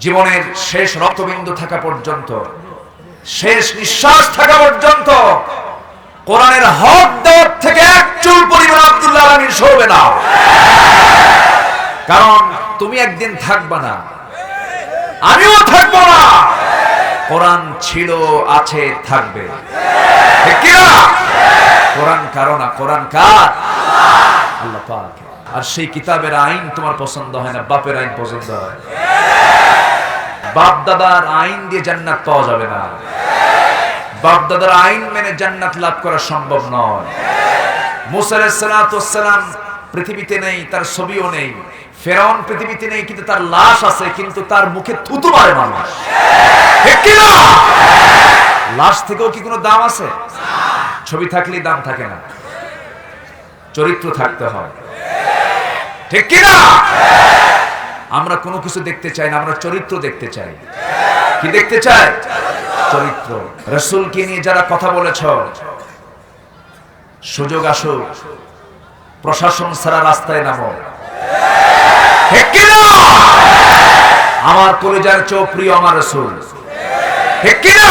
জীবনের শেষ রক্তবিন্দু থাকা পর্যন্ত, শেষ নিঃশ্বাস থাকা পর্যন্ত কোরআনের হক দেওয়ার থেকে এক চুল পরিমাণ আব্দুল্লাহ আল আমিন সরবে না। কারণ তুমি একদিন থাকবা না, আমিও থাকবো না। কোরআন ছিল, আছে, থাকবে, ঠিক কি না? কোরআন কারো না, কোরআন কার? আল্লাহ পাক। আর সেই কিতাবের আইন তোমার পছন্দ হয় না, বাপের আইন পছন্দ হয়। বাপ দাদার আইন দিয়ে জান্নাত পাওয়া যাবে না। বাপ দাদার আইন মেনে জান্নাত লাভ করা সম্ভব নয়। মুসা আলাইহিস সালাতু ওয়াস সালাম পৃথিবীতে নেই, তার ছবিও নেই। ফেরাউন পৃথিবীতে নেই, কিন্তু তার লাশ আছে, কিন্তু তার মুখে থুতু মারে মানুষ, ঠিক কি না? লাশ থেকেও কি কোনো দাম আছে? ছবি থাকলেই দাম থাকে না, চরিত্র থাকতে হয়, ঠিক কি না? আমরা কোনো কিছু দেখতে চাই না, আমরা চরিত্র দেখতে চাই। কি দেখতে চাই? চরিত্র। রাসূলকে নিয়ে যারা কথা বলেছ, সুযোগ আসুক, প্রশাসন ছাড়া রাস্তায় নামো, ঠিক কি না? আমার কলিজার চেয়েও প্রিয় আমার রাসূল, ঠিক কি না?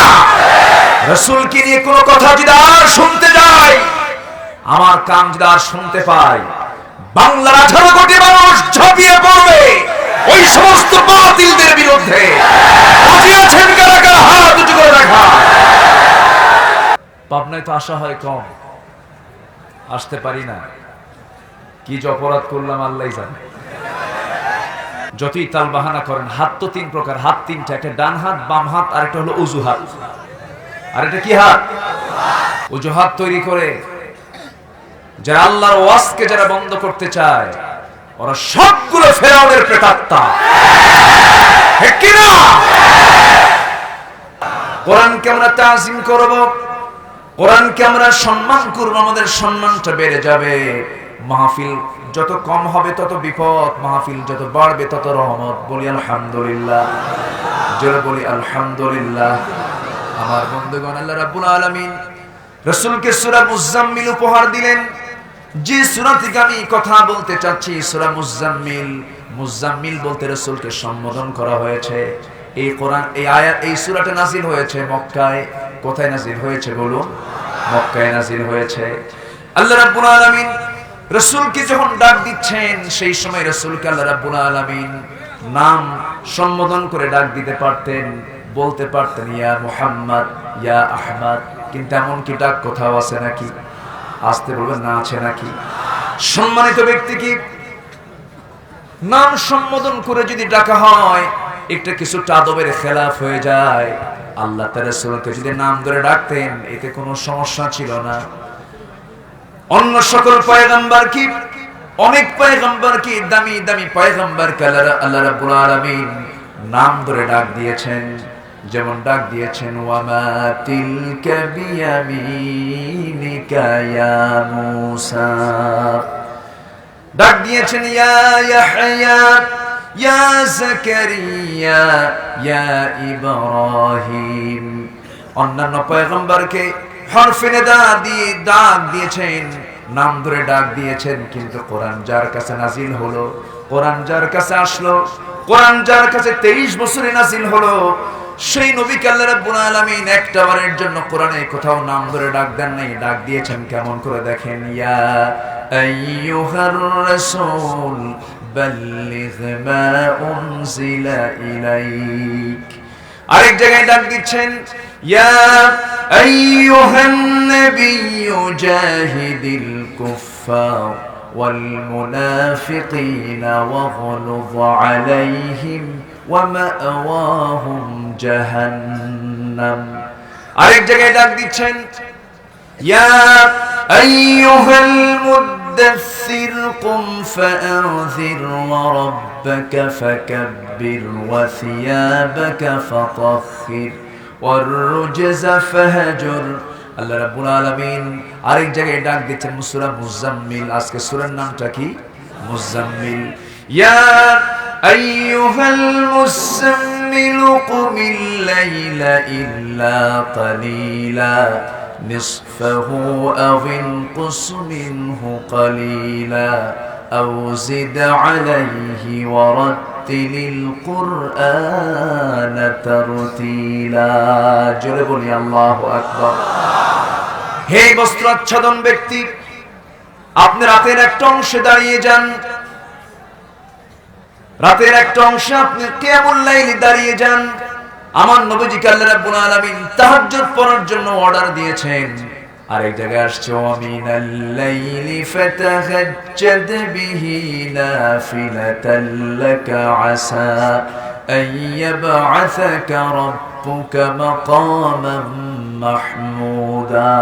রাসূলকে নিয়ে কোনো কথা যদি আর শুনতে যাই, আমার কান যদি আর শুনতে পাই, বাংলার 18 কোটি মানুষ ঝাঁপিয়ে পড়বে ওই সমস্ত বাতিলদের বিরুদ্ধে। রাজি আছেন কারা কারা? হাত উঁচু করে রাখা। পাবনায় তো আসা হয় কম, আসতে পারি না। কি যে অপরাধ করলাম আল্লাহই জানে। যতই তাল বাহানা করেন, হাত তো তিন প্রকার, হাত তিনটা, একটা ডান হাত, বাম হাত, আর একটা হলো উজু হাত। আর এটা কি হাত? উজু হাত তৈরি করে যারা আল্লাহর ওয়াজকে যারা বন্ধ করতে চায়, ওরা সবগুলো ফেরাউনের প্রেতাত্মা, ঠিক কি না? কোরআনকে আমরা তাজিম করব, কোরআনকে আমরা সম্মান করব, আমাদের সম্মানটা বেড়ে যাবে। মাহফিল যত কম হবে তত বিপদ, মাহফিল যত বাড়বে তত রহমত। বলি আলহামদুলিল্লাহ, জোরে বলি আলহামদুলিল্লাহ। আমার বন্ধুগণ, আল্লাহ রাব্বুল আলামিন রাসূলকে সূরা মুজাম্মিল উপহার দিলেন। যে সূরা থেকে আমি কথা বলতে চাচ্ছি, সূরা মুজাম্মিল। মুজাম্মিল বলতে রাসূলকে সম্বোধন করা হয়েছে। এই কোরআন, এই আয়াত, এই সূরাটা নাযিল হয়েছে মক্কায়। কোথায় নাযিল হয়েছে বলুন? মক্কায় নাযিল হয়েছে। আল্লাহ রাব্বুল আলামিন রাসূলকে যখন ডাক দিচ্ছেন, সেই সময় রাসূলকে আল্লাহ রাব্বুল আলামিন নাম সম্বোধন করে ডাক দিতে পারতেন, বলতে পারতেন ইয়া মুহাম্মদ, ইয়া আহমদ। কিন্তু এমন কি ডাক কোথাও আছে নাকি? আসতে বলবেন না, আছে নাকি? সম্মানিত ব্যক্তিকে নাম সম্বোধন করে যদি ডাকা হয়, একটা কিছুটা আদবের খেলাফ হয়ে যায়। আল্লাহ তার রাসূলকে যদি নাম ধরে ডাকতেন, এতে কোনো সমস্যা ছিল না। অন্য সকল পয়গম্বর কি, অনেক পয়গম্বর কি, দামি দামি পয়গম্বর কে আল্লাহ রাব্বুল আলামিন নাম ধরে ডাক দিয়েছেন। যেমন ডাক দিয়েছেন ওয়ামা তিলকা বিয়ামিনিকা ইয়া মূসা, ডাক দিয়েছেন ইয়া ইয়াহইয়া, ইয়া যাকারিয়া, ইয়া ইব্রাহিম। অন্যান্য পয়গম্বরকে হরফে নিদা দিয়ে ডাক দিয়েছেন, নাম ধরে ডাক দিয়েছেন। কিন্তু কোরআন যার কাছে নাজিল হলো, কোরআন যার কাছে আসলো, কোরআন যার কাছে 23 বছরে নাজিল হলো, সেই নবীকে আল্লাহ রাব্বুল আলামিন একটা বারের জন্য কোরআনে কোথাও নাম ধরে ডাক দেন নাই। ডাক দিয়েছেন কেমন করে দেখেন, ইয়া আইয়ুহার রাসূল বাল্লিগ মা উনজিলা ইলাইক। আরেক জায়গায় ডাক দিচ্ছেন ইয়া আইয়ুহান নাবিয়্যু জাহিদিল কুফফার ওয়াল মুনাফিকিনা ওয়াগলুয আলাইহিম ওয়া মা'ওয়াহুম জাহান্নাম। আরেক জায়গায় ডাক দিচ্ছেন ইয়া আইয়ুহাল মুদ্দাসসির কুম ফাআনযির ওয়া রাব্বাকা ফাকাব্বির ওয়া সিয়াবাকা ফাতাহহির ওয়ার রুজজা ফাহজুর। আল্লাহ রাব্বুল আলামিন আরেক জায়গায় ডাক দিচ্ছেন সূরা মুজাম্মিল। আজকে সূরার নামটা কি? মুজাম্মিল। ইয়া আইয়ুহাল মুসাম্মিল কুমিল লাইলা ইল্লা কালিলা নিসফাহু আও ইনকুস মিনহু কালিলা আও জিদ আলাইহি ওয়া ওয়ারাত্তিলিল কুরআনা তারতিলা। জোরে বলি আল্লাহু আকবার। হে বস্ত্রাচ্ছাদন ব্যক্তি, আপনি রাতের একটা অংশে দাঁড়িয়ে যান, রাতের একটা অংশে আপনি কিয়ামুল লাইলে দাঁড়িয়ে যান। আমার নবীজিকে আল্লাহ রাব্বুল আলামিন তাহাজ্জুদ পড়ার জন্য অর্ডার দিয়েছেন। আর এক জায়গায় আসছে ওয়ামিনাল লাইলি ফাতাহাজ্জাদ বিহি নাফিলাতাল লাকা আসা আইয়াবআসাকা রাব্বুকা মাকামান মাহমুদা।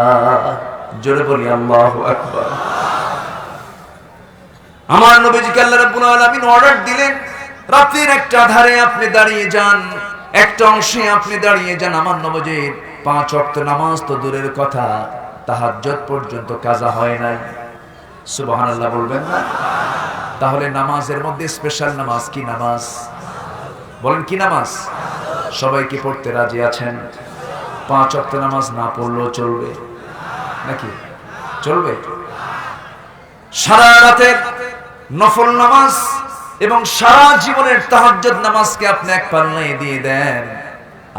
জোরে বলি আল্লাহু আকবার। আমার নবীজিকে আল্লাহ রাব্বুল আলামিন অর্ডার দিলেন, রাতের একটা ধারে আপনি দাঁড়িয়ে যান, একটা অংশে আপনি দাঁড়িয়ে যান। আমার নবীজির 5 ওয়াক্ত নামাজ তো দূরের কথা, তাহাজ্জুদ পর্যন্ত কাজা হয় নাই। সুবহানাল্লাহ বলবেন না? তাহলে নামাজের মধ্যে স্পেশাল নামাজ কি নামাজ? বলেন কি নামাজ? সবাই কি পড়তে রাজি আছেন? 5 ওয়াক্ত নামাজ না পড়লেও চলবে নাকি? চলবে? সারা রাতের নফল নামাজ এবং সারা জীবনের তাহাজ্জুদ নামাজকে আপনি এক পাল্লায় দিয়ে দেন,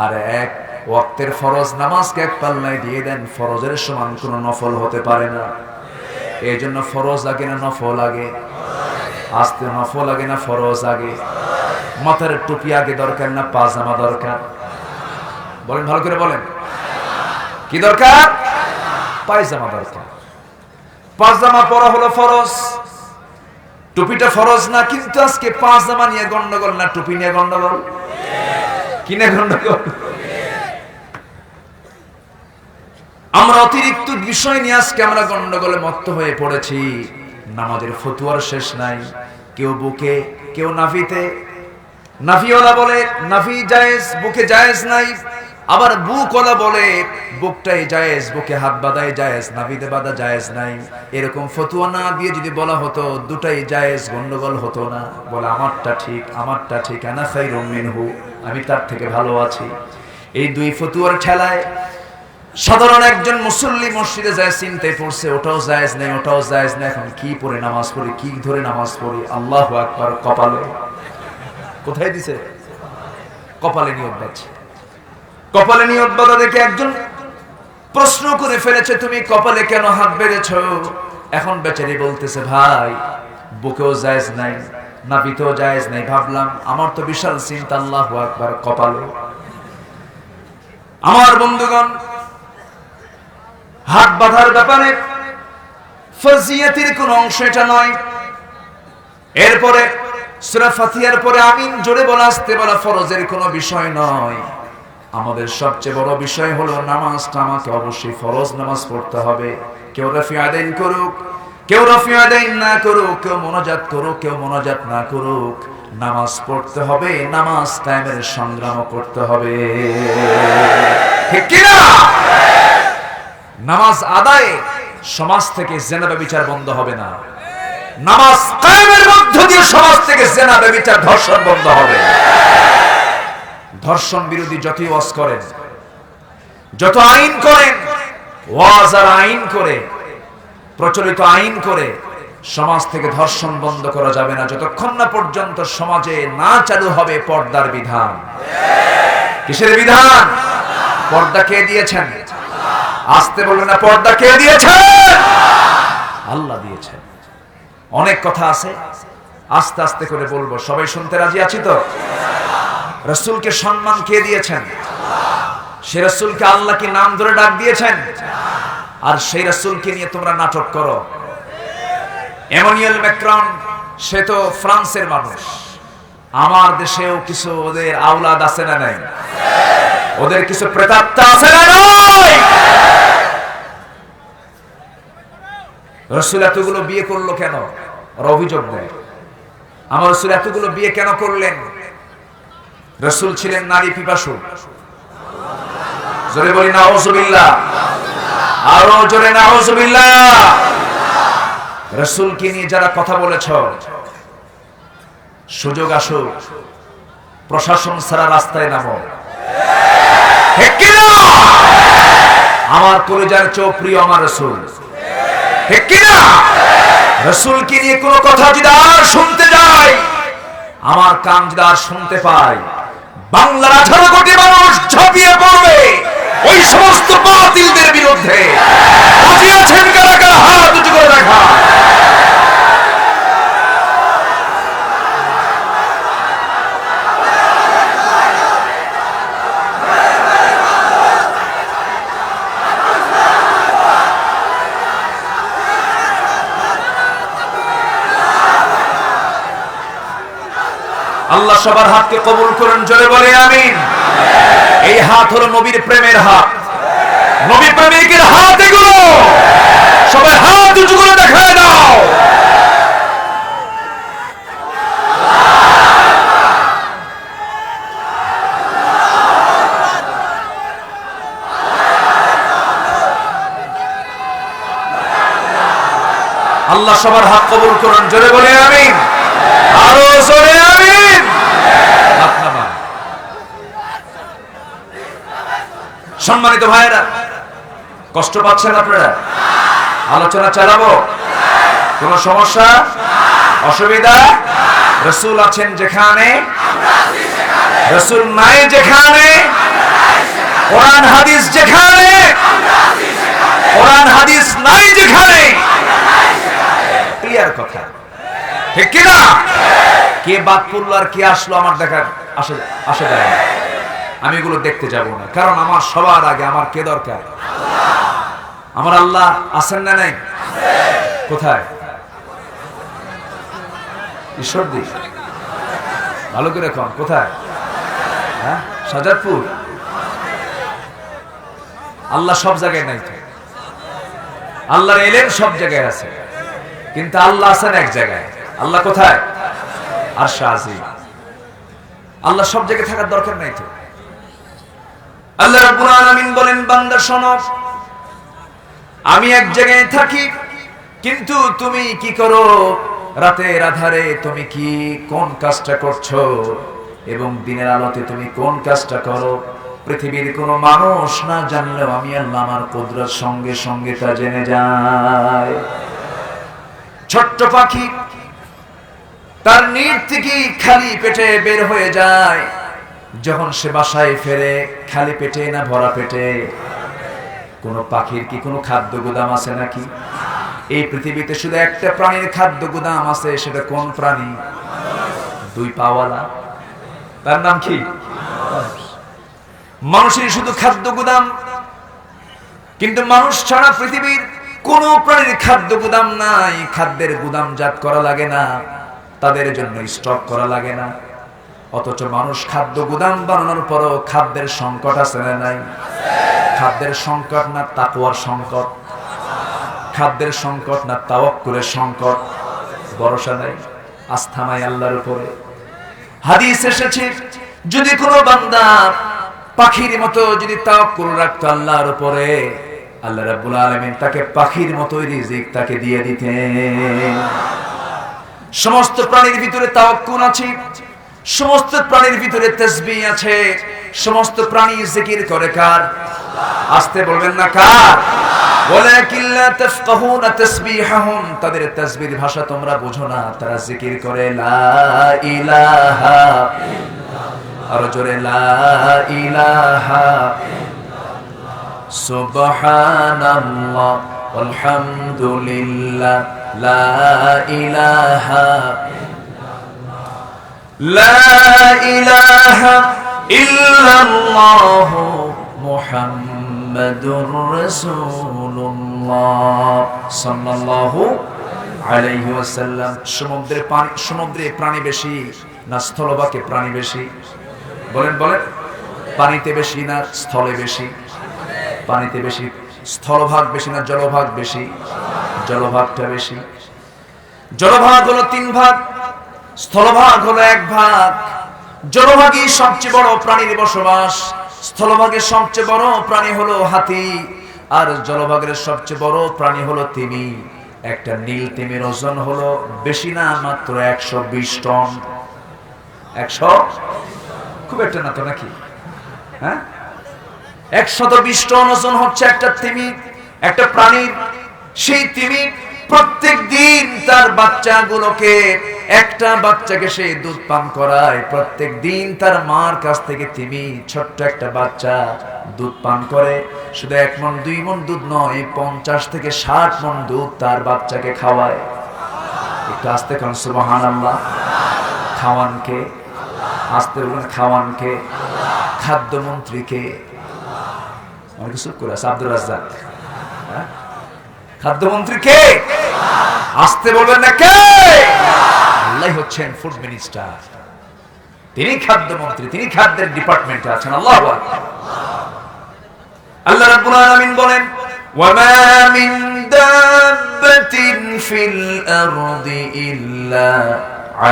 আর এক ওয়াক্তের ফরজ নামাজকে এক পাল্লায় দিয়ে দেন। ফরজের সমান কোনো নফল হতে পারে না। এই জন্য ফরজ আগে না নফল আগে? আস্তে নফল আগে না ফরজ আগে? মাথার টুপি আগে দরকার না পাজামা দরকার? বলেন ভালো করে বলেন, কি দরকার? পায়জামা দরকার। পাজামা পরা হলো ফরজ, টুপিটা ফরজ না। কিন্তু আজকে পাজামা নিয়ে গন্ডগোল না টুপি নিয়ে গন্ডগোল? কি নিয়ে গন্ডগোল? আমরা অতিরিক্ত বিষয় নিয়ে আজকে আমরা গন্ডগোলে মত্ত হয়ে পড়েছি। নামাজের ফতুয়ার শেষ নাই। কেউ বুকে, কেউ নাভিতে। নাভিওয়ালা বলে নাভি জায়েজ, বুকে জায়েজ নাই। আবার বুকওয়ালা বলে বুকটাই জায়েজ, বুকে হাত বাঁধাই জায়েজ, নাভিতে বাঁধা জায়েজ নাই। এরকম ফতুয়া না দিয়ে যদি বলা হতো দুটাই জায়েজ, গন্ডগোল হতো না। বলে আমারটা ঠিক, আমারটা ঠিক, আনা খায়রুম মিনহু, আমি তার থেকে ভালো আছি। এই দুই ফতুয়ার ঠেলায় সাধারণ একজন মুসল্লি মসজিদে যায় চিন্তায় পড়ছে, ওটাও জায়েজ নাই, ওটাও জায়েজ নাই। এখন কি পড়ে নামাজ পড়ি, কি ধরে নামাজ পড়ি? আল্লাহু আকবার। কপালে কোথায় দিছে? কপালে নিয়ত বাঁধছে। কপালে নিয়ত বাঁধা দেখে একজন প্রশ্ন করে ফেলেছে, তুমি কপালে কেন হাত বেঁধেছ? এখন বেচারি বলতেছে, ভাই বুকেও জায়েজ নাই, নাভিতেও জায়েজ নাই। ভাবলাম আমার তো বিশাল চিন্তা, আল্লাহু আকবার, কপালে। আমার বন্ধুগণ, হাত বাঁধার ব্যাপারে ফরজিয়াতের কোন অংশ এটা নয়। এরপরে সূরা ফাতিহার পরে আমিন জোরে বলা, আসতে বলা ফরজের কোনো বিষয় নয়। আমাদের সবচেয়ে বড় বিষয় হলো নামাজটা আমাকে অবশ্যই ফরজ নামাজ পড়তে হবে। কেউ রাফি আদাইন করুক, কেউ রাফি আদাইন না করুক, কেউ মোনাজাত করুক, কেউ মোনাজাত না করুক, নামাজ পড়তে হবে। নামাজ কায়েমের সংগ্রাম করতে হবে, ঠিক কি না? নামাজ আদায়ে সমাজ থেকে জিনা ব্যভিচার বন্ধ হবে না। নামাজ কায়েমের মধ্য দিয়ে সমাজ থেকে জিনা ব্যভিচার, ধর্ষণ বন্ধ হবে। ধর্ষণ বিরোধী যতই ওয়াজ করেন, যত আইন করেন, ওয়াজ আর আইন করে, প্রচলিত আইন করে সমাজ থেকে ধর্ষণ বন্ধ করা যাবে না যতক্ষণ না পর্যন্ত সমাজে না চালু হবে পর্দার বিধান। কিসের বিধান? পর্দা কে দিয়েছেন? আসতে বলবেন না, পর্দা কে দিয়েছেন? আল্লাহ দিয়েছেন। অনেক কথা আছে, আস্তে আস্তে করে বলবো। সবাই শুনতে রাজি আছি তো? রাসূলকে সম্মান কে দিয়েছেন? সে রাসূলকে আল্লাহ কি নাম ধরে ডাক দিয়েছেন? আর সেই রাসূলকে নিয়ে তোমরা নাটক করো। এমানুয়েল ম্যাক্রন, সে তো ফ্রান্সের মানুষ। আমার দেশেও কিছু ওদের আওলাদ আছে না নাই? ওদের কিছু প্রেতাত্মা আছে না নাই? রাসূল এতগুলো বিয়ে করলো কেন? ওরা অভিযোগ দেয়, আমার রাসূল এতগুলো বিয়ে কেন করলেন? রাসূল ছিলেন নারী পিপাসু। জোরে বলি নাউযুবিল্লাহ, আরো জোরে নাউযুবিল্লাহ। রাসূলকে নিয়ে যারা কথা বলেছ, সুযোগ আসুক, প্রশাসন ছাড়া রাস্তায় নামো, ঠিক কি না? আমার কলিজার চেয়ে প্রিয় আমার রাসূল, ঠিক কি না? রাসূলকে নিয়ে কোনো কথা যদি আর শুনতে যাই, আমার কান যদি আর শুনতে পায়, বাংলার 18 কোটি মানুষ ঝাঁপিয়ে পড়বে ওই সমস্ত বাতিলদের বিরুদ্ধে। রাজি আছেন কারা কারা? হাত উঁচু করে দেখা। আল্লাহ সবার হাতকে কবুল করেন, জোরে বলে আমিন। এই হাত হলো নবীর প্রেমের হাত, নবী প্রেমিকের হাত এগুলো। সবাই হাত উঁচু করে দেখায় দাও। আল্লাহ সবার হাত কবুল করেন, জোরে বলে আমিন। আরো জোরে আমিন। সম্মানিত ভাইরা, কষ্ট পাচ্ছেন আপনারা? আলোচনা চালাবো? কোন সমস্যা অসুবিধা? রাসূল আছেন যেখানে, রাসূল নাই যেখানে, কোরআন হাদিস যেখানে, কোরআন হাদিস নাই যেখানে। ক্লিয়ার কথা, ঠিক কি না? কে বাদ পড়লো আর কে আসলো আমার দেখার আসে যায় না। আমি এগুলো দেখতে যাব না, কারণ আমার সবার আগে আমার কে দরকার? আমার আল্লাহ আছেন না নাই? কোথায়? ঈশ্বর দি ভালো করে কন, কোথায়? হ্যাঁ, সাজাদপুর। আল্লাহ সব জায়গায় নাই তো। আল্লাহর এলেম সব জায়গায় আছে, কিন্তু আল্লাহ আছেন এক জায়গায়। আল্লাহ কোথায়? আরশে আজিম। আল্লাহ সব জায়গায় থাকার দরকার নাই তো। আল্লাহ রাব্বুল আলামিন বলেন, বান্দা শোনো, আমি এক জায়গায় থাকি, কিন্তু তুমি কি করো? রাতের আধারে তুমি কি কোন কাজটা করছো, এবং দিনের আলোতে তুমি কোন কাজটা করো, পৃথিবীর কোনো মানুষ না জানলেও আমি আল্লাহ আমার কুদরত সঙ্গে সঙ্গে তা জেনে যায়। ছোট্ট পাখি তার নির থেকে খালি পেটে বের হয়ে যায়, যখন সে বাসায় ফেরে খালি পেটে না ভরা পেটে? কোন পাখির কি কোনো খাদ্য গুদাম আছে নাকি? এই পৃথিবীতে শুধু একটা প্রাণীর খাদ্য গুদাম আছে, সেটা কোন প্রাণী? দুই পাওয়ালা, তার নাম কি? মানুষের শুধু খাদ্য গুদাম, কিন্তু মানুষ ছাড়া পৃথিবীর কোন প্রাণীর খাদ্য গুদাম নাই। খাদ্যের গুদাম জাত করা লাগে না, তাদের জন্য স্টক করা লাগে না। অথচ মানুষ খাদ্য গুদাম বানানোর পরও খাদ্যের সংকট আছে না নাই? খাদ্যের সংকট না তাকওয়ার সংকট? খাদ্যের সংকট না তাওয়াক্কুলের সংকট? ভরসা নাই, আস্থা নাই আল্লাহর উপরে। হাদিস এসেছে, যদি কোনো বান্দা পাখির মতো যদি তাওয়াক্কুল রাখতো আল্লাহর উপরে, আল্লাহ রাব্বুল আলামিন তাকে পাখির মতোই রিজিক তাকে দিয়ে দিতেন। সমস্ত প্রাণীর ভিতরে তাওয়াক্কুল আছে, সমস্ত প্রাণীর ভিতরে তাসবিহ আছে, সমস্ত প্রাণী জিকির করে কার? আস্তে বলবেন না কার? ওয়ালাকিন লা তাফকাহুনা তাসবিহাহুম, তাদের তাসবিহ ভাষা তোমরা বুঝো না। তারা জিকির করে লা ইলাহা ইল্লাল্লাহ, আর জোরে লা ইলাহা ইল্লাল্লাহ, সুবহানাল্লাহ আলহামদুলিল্লাহ, লা ইলাহা লা ইলাহা ইল্লাল্লাহ মুহাম্মাদুর রাসূলুল্লাহ সাল্লাল্লাহু আলাইহি ওয়াসাল্লাম। সমুদ্রে প্রাণী বেশি না স্থলভাগে প্রাণী বেশি? বলেন বলেন, পানিতে বেশি না স্থলে বেশি? পানিতে বেশি। স্থলভাগ বেশি না জলভাগ বেশি? জলভাগটা বেশি। জলভাগ হলো 3 ভাগ, স্থলভাগ হলো 1 ভাগ। জলভাগই সবচেয়ে বড় প্রাণীর বসবাস। স্থলভাগের সবচেয়ে বড় প্রাণী হলো হাতি, আর জলভাগের সবচেয়ে বড় প্রাণী হলো তিমি। একটা নীল তিমির ওজন হলো বেশি না মাত্র 120 টন। 100? খুব একটা না তো নাকি? হ্যাঁ, 120 টন ওজন হচ্ছে একটা তিমি, একটা প্রাণীর। সেই তিমি প্রত্যেক দিন তার বাচ্চাগুলোকে, একটা বাচ্চাকে সে দুধ পান করায়। প্রত্যেক দিন তার মার কাছ থেকে তিনি ছোট্ট একটা বাচ্চা দুধ পান করে। শুধু 1 মণ 2 মণ দুধ নয়, 50 থেকে 60 মণ দুধ তার বাচ্চাকে খাওয়ায়। একটু আস্তে কোন সুবহানাল্লাহ। খাওয়ান কে? আস্তে বলুন, খাওয়ান কে? খাদ্যমন্ত্রীকে। অনেক কিছু করে আছে, আব্দুর রাজ্জাক। খাদ্যমন্ত্রী কে? আস্তে বলবেন না, কে? আল্লাহ হচ্ছেন ফুড মিনিস্টার, তিনি খাদ্যমন্ত্রী, তিনি খাদ্যের ডিপার্টমেন্টে আছেন। আল্লাহু আকবার। আল্লাহ রাব্বুল আলামিন বলেন, ওয়ামা মিন দাব্বাতিন ফিল আরদি ইল্লা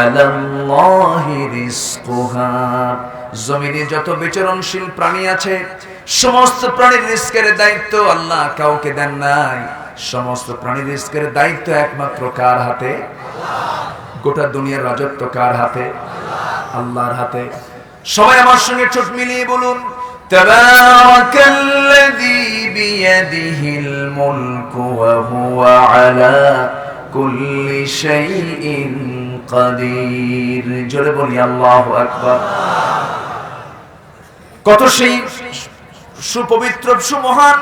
আলাল্লাহি রিজকুহা। জমিনে যত বিচরণশীল প্রাণী আছে, সমস্ত প্রাণীর রিজকের দায়িত্ব আল্লাহ কাউকে দেন নাই। সমস্ত প্রাণীর রিজকের দায়িত্ব একমাত্র কার হাতে? গোটা দুনিয়ার রাজত্ব কার হাতে? আল্লাহর হাতে। সবাই আমার সঙ্গে চোখ মিলিয়ে বলুন, তাবারাকাল্লাযী বিয়াদিহিল মুলকু ওয়া হুয়া আলা কুল্লি শাইইন কাদির। জোরে বলি আল্লাহু আকবার। কত সেই সুপবিত্র, সুমহান,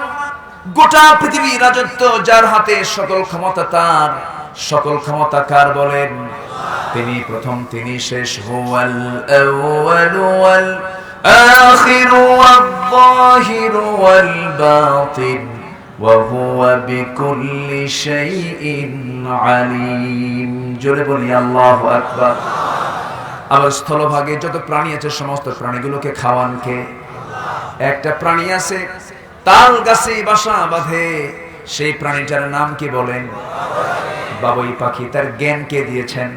গোটা পৃথিবীর রাজত্ব যার হাতে, সকল ক্ষমতা তার। সকল ক্ষমতা কার বলেন? তিনি প্রথম, তিনি শেষ। হুয়াল আউয়ালু ওয়াল আখিরু ওয়াল যাহিরু ওয়াল বাতিন ওয়া হুয়া বিকুল্লি শাইইন আলিম। জোরে বলি আল্লাহু আকবার। আবার স্থলভাগে যত প্রাণী আছে, সমস্ত প্রাণীগুলোকে খাওয়ান কে? একটা প্রাণী আছে, তাল গাছে বাসা বাঁধে, সেই প্রাণীটার নাম কি বলেন? বাবুই পাখি। তার জ্ঞান কে দিয়েছেন?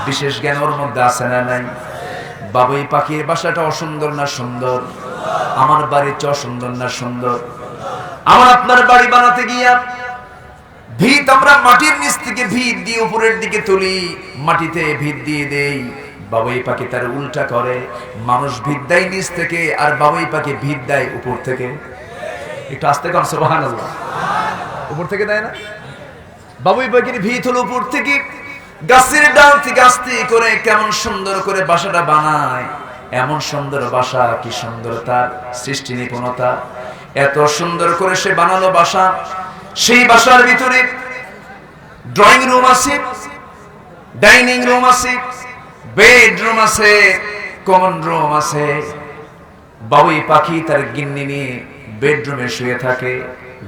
বিশেষ জ্ঞান ওর মধ্যে আছে না নাই? বাবুই পাখির বাসাটা অসুন্দর না সুন্দর? আমার বাড়ির চেয়ে অসুন্দর না সুন্দর? আমার আপনার বাড়ি বানাতে গিয়া ভিত আমরা মাটির নিচ থেকে ভিত দিয়ে উপরের দিকে তুলি, মাটিতে ভিত দিয়ে দেই। বাবুই পাখি তার উল্টা করে, মানুষ ভিত দেয় নিচ থেকে, আর বাবুই পাখি ভিত দেয় উপর থেকে। একটু আস্তে কর সুবহানাল্লাহ। উপর থেকে দেয় না? বাবুই পাখির ভিত হলো উপর থেকে। গাছের ডাল থেকে আস্তে করে কেমন সুন্দর করে বাসাটা বানায়। এমন সুন্দর বাসা, কি সুন্দর তার সৃষ্টি নিপুণতা। এত সুন্দর করে সে বানালো বাসা। সেই বাসার ভিতরে ড্রয়িং রুম আছে, ডাইনিং রুম আছে, বেডরুম আছে, কমন রুম আছে। বাবুই পাখি তার গিন্নি নিয়ে বেডরুমে শুয়ে থাকে।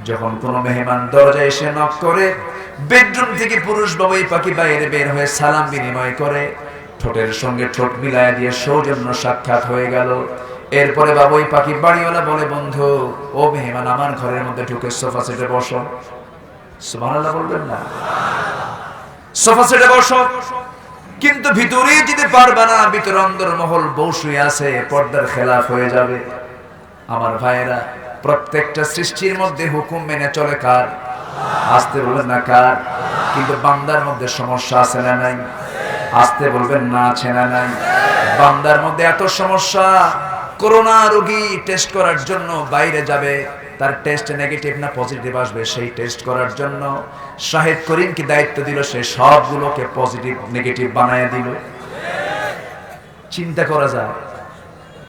যখন কোনো মেহমান দরজায় এসে নক করে, বেডরুম থেকে পুরুষ বাবুই পাখি বাইরে বের হয়ে সালাম বিনিময় করে, ঠোঁটের সঙ্গে ঠোঁট মিলায় দিয়ে সৌজন্য সাক্ষাৎ হয়ে গেল। এরপরে বাবুই পাখি বাড়িওয়ালা বলে, বন্ধু, ও মেহমান আমার ঘরের মধ্যে ঢুকে সোফা সেটে বসো। সুবহানাল্লাহ বলবেন না? সোফা সেটে বসো। কিন্তু ভিতরে যেতে পারবে না, ভিতরে অন্দরমহল বউ শুয়ে আছে, পর্দার খেলাফ হয়ে যাবে। আমার ভাইয়েরা, প্রত্যেকটা সৃষ্টির মধ্যে হুকুম মেনে চলে কার? আস্তে বলবেন না, কার? কিন্তু বান্দার মধ্যে সমস্যা আছে না নাই? আস্তে বলবেন না, আছে না নাই? বান্দার মধ্যে এত সমস্যা, করোনা রোগী টেস্ট করার জন্য বাইরে যাবে, তার টেস্ট নেগেটিভ না পজিটিভ আসবে, সেই টেস্ট করার জন্য শাহেদ করিম কি দায়িত্ব দিল, সে সবগুলোকে পজিটিভ নেগেটিভ বানায় দিল। চিন্তা করা যায়?